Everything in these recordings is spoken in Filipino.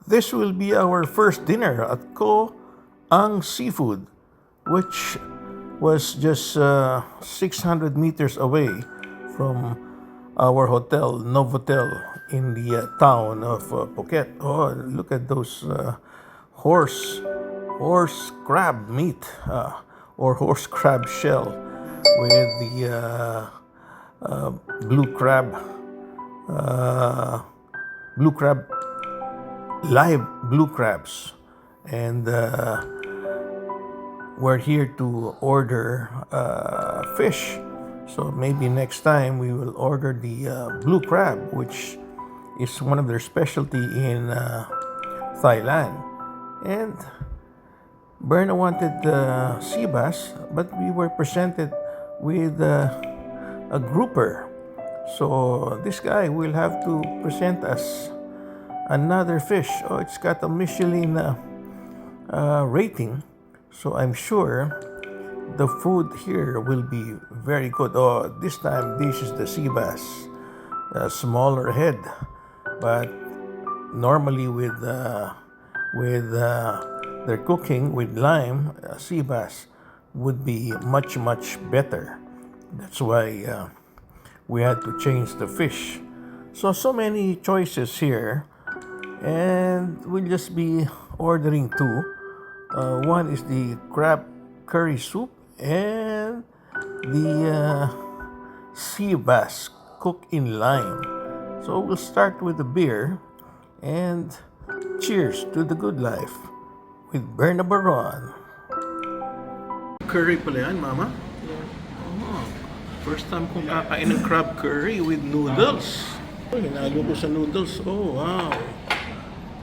This will be our first dinner at Ko Ang Seafood, which was just 600 meters away from our hotel, Novotel, in the town of Phuket. Oh, look at those horse crab meat or horse crab shell with the blue crab, live blue crabs, and we're here to order fish. So maybe next time we will order the blue crab, which is one of their specialty in Thailand. And Berna wanted sea bass, but we were presented with a grouper. So this guy will have to present us another fish. Oh, it's got a Michelin rating. So I'm sure the food here will be very good. Oh, this time this is the sea bass, a smaller head, but normally with their cooking with lime, sea bass would be much better. That's why we had to change the fish. So many choices here, and we'll just be ordering two. One is the crab curry soup and the sea bass cooked in lime. So we'll start with the beer, and cheers to the good life with Berna Baron. Curry pala yan, Mama? Oh, first time kong kakain ng crab curry with noodles. Oh, hinalo ko sa noodles. Oh, wow.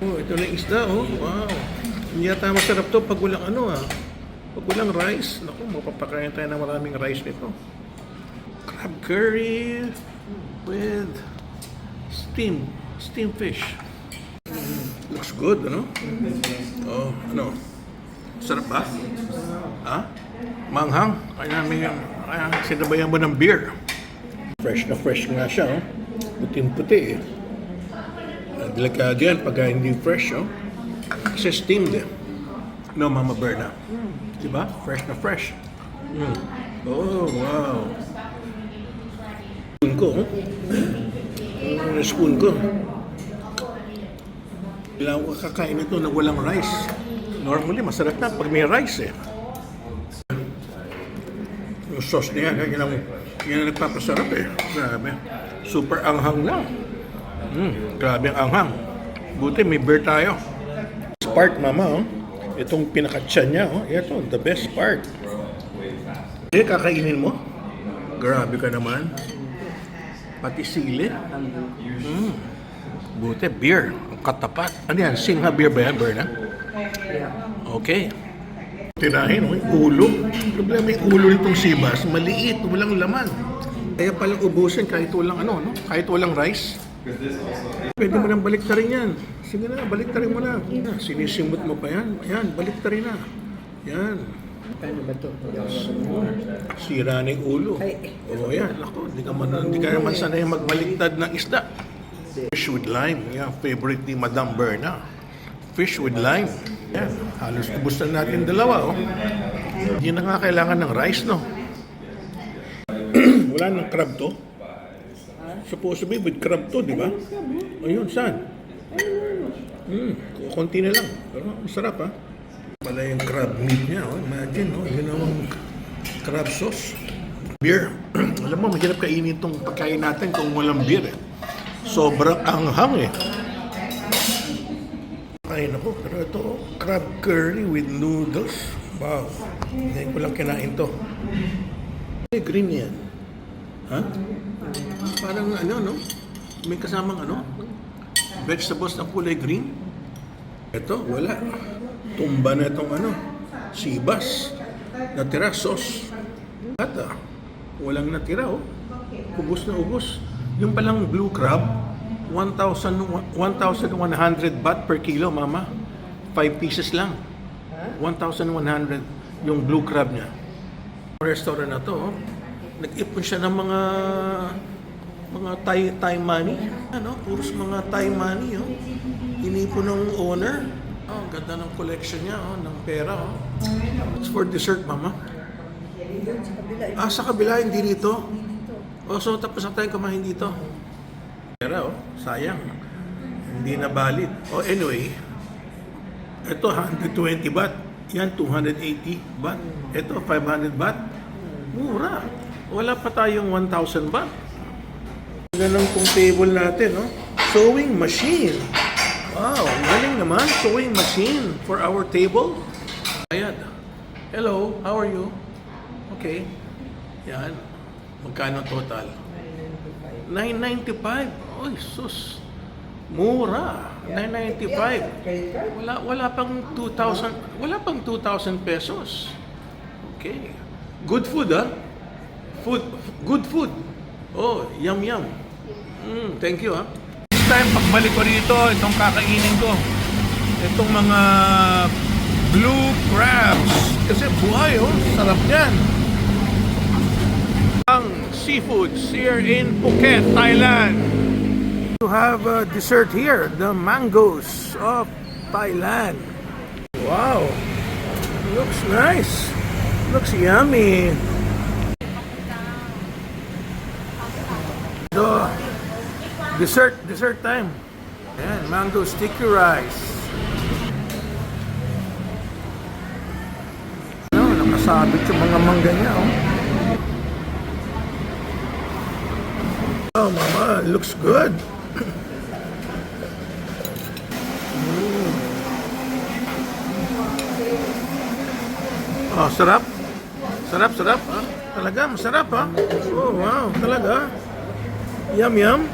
Oh, ito na yung isda, oh. Wow. Hindi yata masarap to pag walang pag walang rice. Naku, mapapakain tayo ng maraming rice nito. Crab curry with steamed fish. Looks good, ano? Oh, ano? Sarap ba? Ha? Manghang. Kaya sinabayan mo ng beer. Fresh nga siya, oh. Puting-puti, eh. Delikado yan pagka hindi fresh, oh. Kasi steamed, eh. No, Mama Berna. Diba? Fresh na fresh. Oh, wow. Spoon ko, oh. Spoon ko. Kailangan ko kakain ito na walang rice. Normally, masarap na pag may rice, eh. Yung sauce niya, yan ang nagpapasarap, eh. Grabe. Super anghang lang. Grabe ang anghang. Buti may beer tayo. This part, Mama, oh. Itong pinakatsa niya, oh. Ito, the best part. Eh, kakainin mo? Grabe ka naman. Pati sili. Buti, beer. Ang katapat. Ano yan? Singha beer ba yan, Berna? Okay. Tirahin, oh, yung ulo. Problema yung ulo nitong sibas. Maliit, walang laman. Kaya palang ubusin kahit walang no? Kahit walang rice. Pwede mo nang baliktarin yan. Sige na, baliktarin mo na. Sinisimot mo pa yan. Ayan, baliktarin na. Yan. Paano ba ito? Sira na yung ulo. Oo, yan. Ako, hindi ka naman sanay magbaliktad ng isda. Fish with lime. Yan, favorite ni Madam Berna. Fish with lime. Yan, halos ubos na natin dalawa, oh. Hindi na nga kailangan ng rice, no? Wala nang crab to. Supposed to be with crab to, di ba? Ayun, saan? Konti na lang. Pero masarap, ha? Pala yung crab meat niya, oh. Imagine, oh. Yun ang crab sauce. Beer. Alam mo, mahirap kainin itong pagkain natin kung walang beer, eh. Sobrang anghang, eh. Kain ako. Pero ito, crab curry with noodles. Wow. Hindi ko lang kinain to. Green yan. Ha? Parang no? May kasamang vegetables na kulay green. Ito, wala. Tumba na itong sibas. Natira, sauce. At walang natira, oh. Ubus na ubus. Yung palang blue crab, 1,100 baht per kilo, Mama. 5 pieces lang. 1,100 yung blue crab niya. Restaurant na to, oh. Nag-ipon siya ng mga Thai money. Puros mga Thai money, oh. Inipon ng owner. Oh, ang ganda ng collection niya, oh, ng pera. Oh. It's for dessert, mama. Doon sa kabila. Sa kabila, hindi dito. Oh, so tapos na tayong kumain dito. Pera, oh, sayang. Hindi na valid. Oh, anyway, ito 120 baht. Yan, 280 baht. Ito, 500 baht. Mura. Wala pa tayong 1,000 baht. Ganun pong table natin, no? Sewing machine. Wow, galing naman. Sewing machine for our table. Ayan. Hello, how are you? Okay. Yan. Magkano total? 995. Oy, sus. Mura. 995. Wala pang 2,000. Wala pang 2,000 pesos. Okay. Good food, ah. Good food. Oh, yum. Thank you, ha. This time, pagbalik ko rito, itong kakainin ko. Itong mga blue crabs. Kasi buhay, oh. Sarap yan. Ang seafoods here in Phuket, Thailand. To have a dessert here, the mangoes of Thailand. Wow. Looks nice. Looks yummy. So, dessert time. Ayan, mango sticky rice. Ano, nakasabit yung mga mangga niya, oh. Oh, mama, looks good. Oh, sarap. Sarap. Ah. Talaga, masarap, ha. Oh, wow, talaga. Yum.